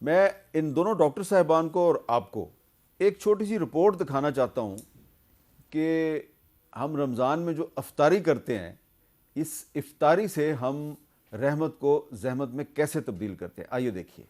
میں ان دونوں ڈاکٹر صاحبان کو اور آپ کو ایک چھوٹی سی رپورٹ دکھانا چاہتا ہوں کہ ہم رمضان میں جو افطاری کرتے ہیں اس افطاری سے ہم رحمت کو زحمت میں کیسے تبدیل کرتے ہیں. آئیے دیکھیے.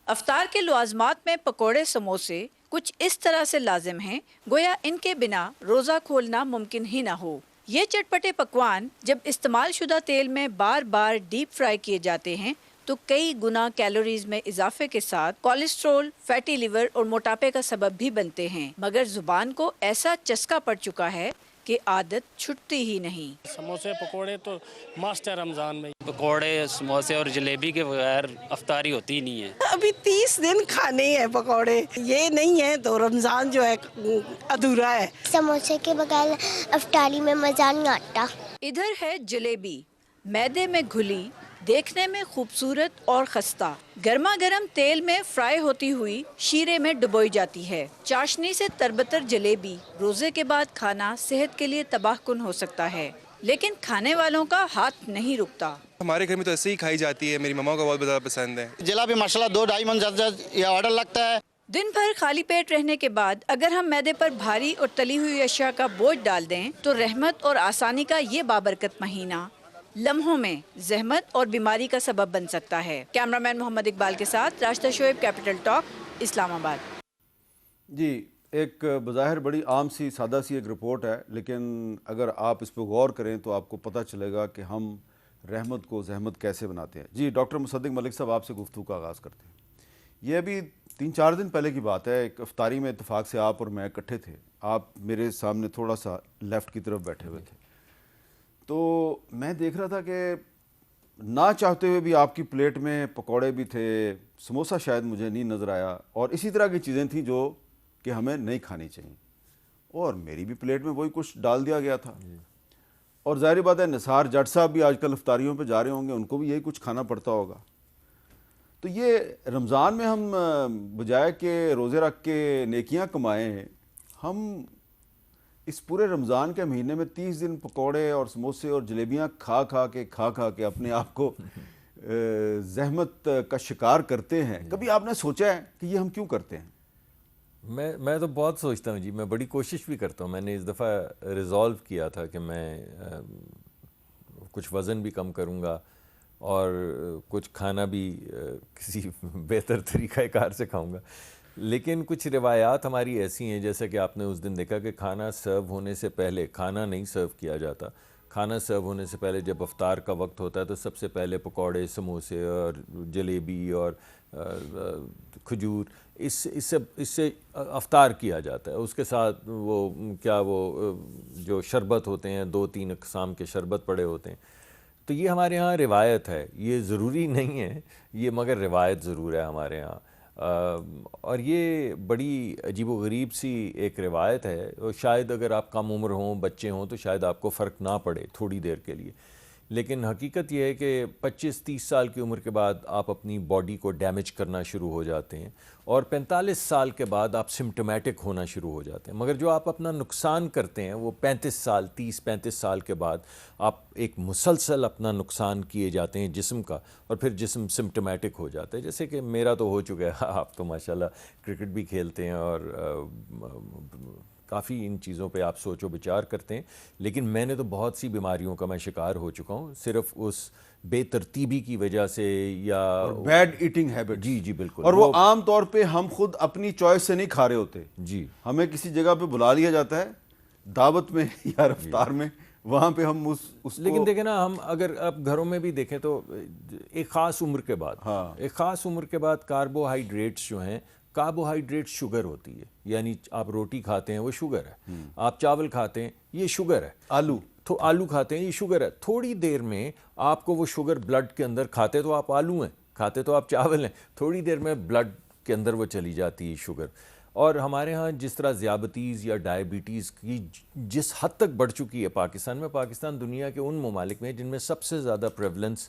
افطار کے لوازمات میں پکوڑے سموسے کچھ اس طرح سے لازم ہیں گویا ان کے بنا روزہ کھولنا ممکن ہی نہ ہو. یہ چٹپٹے پکوان جب استعمال شدہ تیل میں بار بار ڈیپ فرائی کیے جاتے ہیں تو کئی گنا کیلوریز میں اضافے کے ساتھ کولیسٹرول، فیٹی لیور اور موٹاپے کا سبب بھی بنتے ہیں، مگر زبان کو ایسا چسکا پڑ چکا ہے کہ عادت چھٹتی ہی نہیں. سموسے پکوڑے تو مست ہے رمضان میں. پکوڑے سموسے اور جلیبی کے بغیر افطاری ہوتی ہی نہیں ہے. ابھی 30 دن کھانے ہیں پکوڑے، یہ نہیں ہے تو رمضان جو ہے ادھورا ہے. سموسے کے بغیر افطاری میں مزہ نہیں آتا. ادھر ہے جلیبی، میدے میں گھلی، دیکھنے میں خوبصورت اور خستہ، گرما گرم تیل میں فرائی ہوتی ہوئی شیرے میں ڈبوئی جاتی ہے. چاشنی سے تربتر جلیبی روزے کے بعد کھانا صحت کے لیے تباہ کن ہو سکتا ہے، لیکن کھانے والوں کا ہاتھ نہیں رکتا. ہمارے گھر میں تو ایسے ہی کھائی جاتی ہے، میری مما کو بہت زیادہ پسند ہے. جلیبی ماشاءاللہ 2-2.5 من یہ آرڈر لگتا ہے. دن بھر خالی پیٹ رہنے کے بعد اگر ہم میدے پر بھاری اور تلی ہوئی اشیاء کا بوجھ ڈال دیں تو رحمت اور آسانی کا یہ بابرکت مہینہ لمحوں میں زحمت اور بیماری کا سبب بن سکتا ہے. کیمرامین محمد اقبال کے ساتھ راشدہ شعیب، کیپٹل ٹاک، اسلام آباد. جی، ایک بظاہر بڑی عام سی سادہ سی ایک رپورٹ ہے، لیکن اگر آپ اس پہ غور کریں تو آپ کو پتہ چلے گا کہ ہم رحمت کو زحمت کیسے بناتے ہیں. جی ڈاکٹر مصدق ملک صاحب، آپ سے گفتگو کا آغاز کرتے ہیں. یہ ابھی 3-4 دن پہلے کی بات ہے، ایک افطاری میں اتفاق سے آپ اور میں اکٹھے تھے. آپ میرے سامنے تھوڑا سا لیفٹ کی طرف بیٹھے ہوئے تھے، تو میں دیکھ رہا تھا کہ نہ چاہتے ہوئے بھی آپ کی پلیٹ میں پکوڑے بھی تھے، سموسہ شاید مجھے نہیں نظر آیا، اور اسی طرح کی چیزیں تھیں جو کہ ہمیں نہیں کھانی چاہیے، اور میری بھی پلیٹ میں وہی کچھ ڈال دیا گیا تھا. اور ظاہر بات ہے نثار جٹ صاحب بھی آج کل افطاریوں پہ جا رہے ہوں گے، ان کو بھی یہی کچھ کھانا پڑتا ہوگا. تو یہ رمضان میں ہم بجائے کہ روزے رکھ کے نیکیاں کمائیں، ہم اس پورے رمضان کے مہینے میں 30 دن پکوڑے اور سموسے اور جلیبیاں کھا کے اپنے آپ کو زحمت کا شکار کرتے ہیں. کبھی آپ نے سوچا ہے کہ یہ ہم کیوں کرتے ہیں؟ میں تو بہت سوچتا ہوں جی، میں بڑی کوشش بھی کرتا ہوں. میں نے اس دفعہ ریزولو کیا تھا کہ میں کچھ وزن بھی کم کروں گا اور کچھ کھانا بھی کسی بہتر طریقہ کار سے کھاؤں گا. لیکن کچھ روایات ہماری ایسی ہیں، جیسا کہ آپ نے اس دن دیکھا کہ کھانا سرو ہونے سے پہلے کھانا نہیں سرو کیا جاتا. کھانا سرو ہونے سے پہلے جب افطار کا وقت ہوتا ہے تو سب سے پہلے پکوڑے، سموسے اور جلیبی اور کھجور اس سے افطار کیا جاتا ہے. اس کے ساتھ وہ جو شربت ہوتے ہیں، 2-3 اقسام کے شربت پڑے ہوتے ہیں. تو یہ ہمارے ہاں روایت ہے، یہ ضروری نہیں ہے یہ، مگر روایت ضرور ہے ہمارے ہاں. اور یہ بڑی عجیب و غریب سی ایک روایت ہے، اور شاید اگر آپ کم عمر ہوں، بچے ہوں، تو شاید آپ کو فرق نہ پڑے تھوڑی دیر کے لیے. لیکن حقیقت یہ ہے کہ 25-30 سال کی عمر کے بعد آپ اپنی باڈی کو ڈیمیج کرنا شروع ہو جاتے ہیں، اور 45 سال کے بعد آپ سمپٹومیٹک ہونا شروع ہو جاتے ہیں. مگر جو آپ اپنا نقصان کرتے ہیں وہ 30-35 سال کے بعد آپ ایک مسلسل اپنا نقصان کیے جاتے ہیں جسم کا، اور پھر جسم سمپٹومیٹک ہو جاتا ہے. جیسے کہ میرا تو ہو چکا ہے. آپ تو ماشاءاللہ کرکٹ بھی کھیلتے ہیں اور کافی ان چیزوں پہ آپ سوچ و بچار کرتے ہیں، لیکن میں نے تو بہت سی بیماریوں کا میں شکار ہو چکا ہوں، صرف اس بے ترتیبی کی وجہ سے یا بیڈ ایٹنگ ہیبٹ. جی بالکل. اور وہ عام طور پہ ہم خود اپنی چوائس سے نہیں کھا رہے ہوتے. جی، ہمیں کسی جگہ پہ بلا لیا جاتا ہے دعوت میں یا افطار میں، وہاں پہ ہم اس لیکن دیکھیں نا، ہم اگر آپ گھروں میں بھی دیکھیں تو ایک خاص عمر کے بعد کاربوہائیڈریٹس جو ہیں، کاربوہائیڈریٹ شوگر ہوتی ہے، یعنی آپ روٹی کھاتے ہیں وہ شوگر ہے، آپ چاول کھاتے ہیں یہ شوگر ہے، آلو کھاتے ہیں یہ شوگر ہے. تھوڑی دیر میں آپ کو وہ شوگر بلڈ کے اندر، کھاتے تو آپ آلو ہیں، کھاتے تو آپ چاول ہیں، تھوڑی دیر میں بلڈ کے اندر وہ چلی جاتی ہے شوگر. اور ہمارے ہاں جس طرح ذیابطیز یا ڈائبٹیز کی جس حد تک بڑھ چکی ہے پاکستان دنیا کے ان ممالک میں جن میں سب سے زیادہ پریولنس،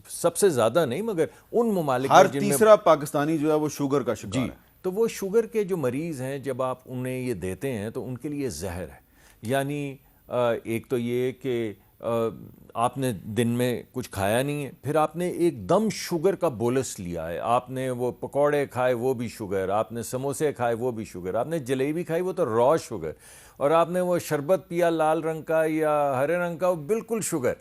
سب سے زیادہ نہیں مگر ان ممالک میں ہر تیسرا پاکستانی جو ہے وہ شوگر کا شکار ہے. تو وہ شوگر کے جو مریض ہیں، جب آپ انہیں یہ دیتے ہیں تو ان کے لیے زہر ہے. یعنی ایک تو یہ کہ آپ نے دن میں کچھ کھایا نہیں ہے، پھر آپ نے ایک دم شوگر کا بولس لیا ہے، آپ نے وہ پکوڑے کھائے وہ بھی شوگر، آپ نے سموسے کھائے وہ بھی شوگر، آپ نے جلیبی کھائی وہ تو را شوگر، اور آپ نے وہ شربت پیا لال رنگ کا یا ہرے رنگ کا وہ بالکل شوگر،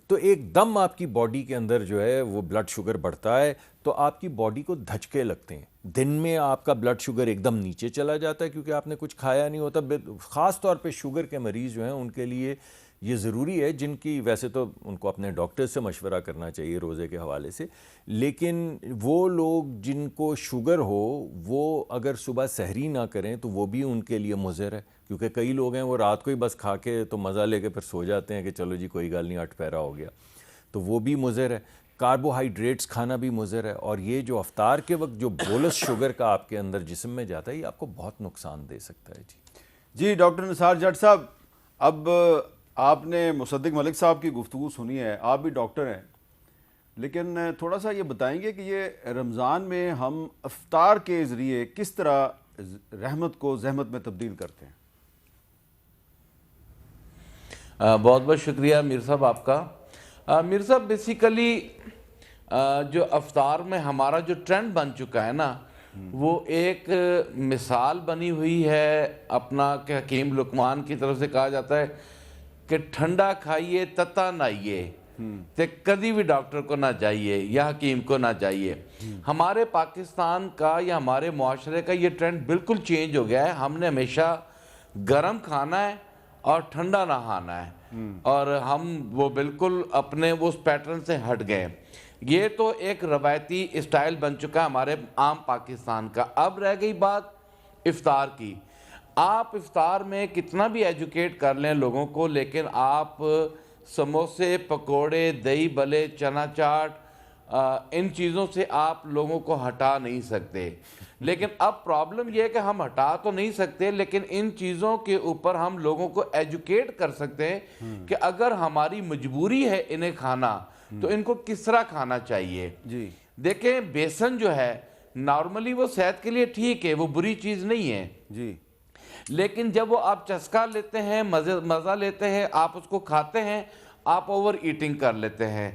تو ایک دم آپ کی باڈی کے اندر جو ہے وہ بلڈ شوگر بڑھتا ہے، تو آپ کی باڈی کو دھچکے لگتے ہیں، دن میں آپ کا بلڈ شوگر ایک دم نیچے چلا جاتا ہے کیونکہ آپ نے کچھ کھایا نہیں ہوتا۔ خاص طور پہ شوگر کے مریض جو ہیں ان کے لیے یہ ضروری ہے، جن کی ویسے تو ان کو اپنے ڈاکٹر سے مشورہ کرنا چاہیے روزے کے حوالے سے، لیکن وہ لوگ جن کو شوگر ہو وہ اگر صبح سحری نہ کریں تو وہ بھی ان کے لیے مضر ہے، کیونکہ کئی لوگ ہیں وہ رات کو ہی بس کھا کے تو مزہ لے کے پھر سو جاتے ہیں کہ چلو جی کوئی گل نہیں اٹھ پیرا ہو گیا، تو وہ بھی مضر ہے۔ کاربوہائیڈریٹس کھانا بھی مضر ہے، اور یہ جو افطار کے وقت جو بولس شوگر کا آپ کے اندر جسم میں جاتا ہے یہ آپ کو بہت نقصان دے سکتا ہے۔ جی ڈاکٹر نثار جٹ صاحب، اب آپ نے مصدق ملک صاحب کی گفتگو سنی ہے، آپ بھی ڈاکٹر ہیں، لیکن تھوڑا سا یہ بتائیں گے کہ یہ رمضان میں ہم افطار کے ذریعے کس طرح رحمت کو زحمت میں تبدیل کرتے ہیں؟ بہت بہت شکریہ میر صاحب آپ کا۔ میر صاحب بیسیکلی جو افطار میں ہمارا جو ٹرینڈ بن چکا ہے نا، وہ ایک مثال بنی ہوئی ہے اپنا کہ حکیم لقمان کی طرف سے کہا جاتا ہے کہ ٹھنڈا کھائیے تتا نہائیے تے کدی بھی ڈاکٹر کو نہ جائیے یا حکیم کو نہ جائیے۔ ہمارے پاکستان کا یا ہمارے معاشرے کا یہ ٹرینڈ بالکل چینج ہو گیا ہے، ہم نے ہمیشہ گرم کھانا ہے اور ٹھنڈا نہانا ہے، اور ہم وہ بالکل اپنے اس پیٹرن سے ہٹ گئے۔ یہ تو ایک روایتی اسٹائل بن چکا ہے ہمارے عام پاکستان کا۔ اب رہ گئی بات افطار کی۔ آپ افطار میں کتنا بھی ایجوکیٹ کر لیں لوگوں کو، لیکن آپ سموسے، پکوڑے، دہی بلے، چنا چاٹ، ان چیزوں سے آپ لوگوں کو ہٹا نہیں سکتے۔ لیکن اب پرابلم یہ ہے کہ ہم ہٹا تو نہیں سکتے، لیکن ان چیزوں کے اوپر ہم لوگوں کو ایجوکیٹ کر سکتے ہیں کہ اگر ہماری مجبوری ہے انہیں کھانا تو ان کو کس طرح کھانا چاہیے۔ جی دیکھیں بیسن جو ہے نارملی وہ صحت کے لیے ٹھیک ہے، وہ بری چیز نہیں ہے، جی، لیکن جب وہ آپ چسکا لیتے ہیں، مزہ لیتے ہیں، آپ اس کو کھاتے ہیں، آپ اوور ایٹنگ کر لیتے ہیں،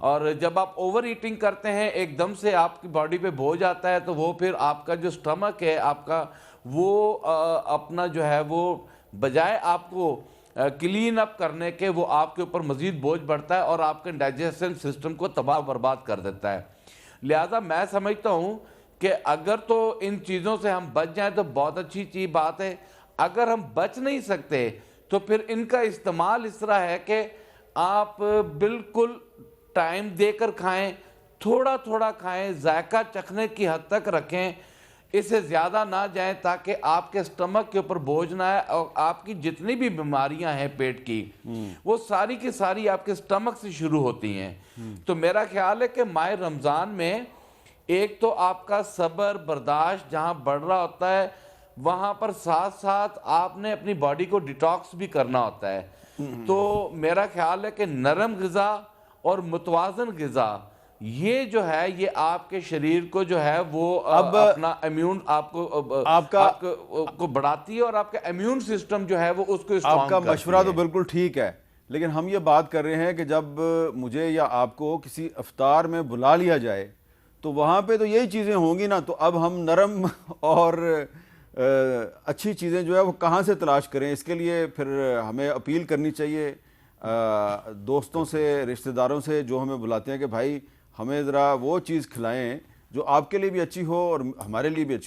اور جب آپ اوور ایٹنگ کرتے ہیں ایک دم سے آپ کی باڈی پہ بوجھ آتا ہے، تو وہ پھر آپ کا جو سٹمک ہے آپ کا، وہ اپنا جو ہے وہ بجائے آپ کو کلین اپ کرنے کے وہ آپ کے اوپر مزید بوجھ بڑھتا ہے اور آپ کے ڈائجسشن سسٹم کو تباہ برباد کر دیتا ہے۔ لہذا میں سمجھتا ہوں کہ اگر تو ان چیزوں سے ہم بچ جائیں تو بہت اچھی چیز بات ہے، اگر ہم بچ نہیں سکتے تو پھر ان کا استعمال اس طرح ہے کہ آپ بالکل ٹائم دے کر کھائیں، تھوڑا تھوڑا کھائیں، ذائقہ چکھنے کی حد تک رکھیں، اس سے زیادہ نہ جائیں تاکہ آپ کے سٹمک کے اوپر بوجھ نہ آئے، اور آپ کی جتنی بھی بیماریاں ہیں پیٹ کی وہ ساری کی ساری آپ کے سٹمک سے شروع ہوتی ہیں۔ تو میرا خیال ہے کہ ماہ رمضان میں ایک تو آپ کا صبر برداشت جہاں بڑھ رہا ہوتا ہے، وہاں پر ساتھ ساتھ آپ نے اپنی باڈی کو ڈیٹاکس بھی کرنا ہوتا ہے۔ تو میرا خیال ہے کہ نرم غذا اور متوازن غذا یہ جو ہے یہ آپ کے شریر کو جو ہے وہ اپنا امیون آپ کو بڑھاتی ہے، اور آپ کا امیون سسٹم جو ہے وہ اس کو اسٹرانگ آپ کا مشورہ تو بالکل ٹھیک ہے، لیکن ہم یہ بات کر رہے ہیں کہ جب مجھے یا آپ کو کسی افطار میں بلا لیا جائے تو وہاں پہ تو یہی چیزیں ہوں گی نا، تو اب ہم نرم اور اچھی چیزیں جو ہے وہ کہاں سے تلاش کریں؟ اس کے لیے پھر ہمیں اپیل کرنی چاہیے دوستوں سے، رشتہ داروں سے جو ہمیں بلاتے ہیں کہ بھائی ہمیں ذرا وہ چیز کھلائیں جو آپ کے لیے بھی اچھی ہو اور ہمارے لیے بھی اچھی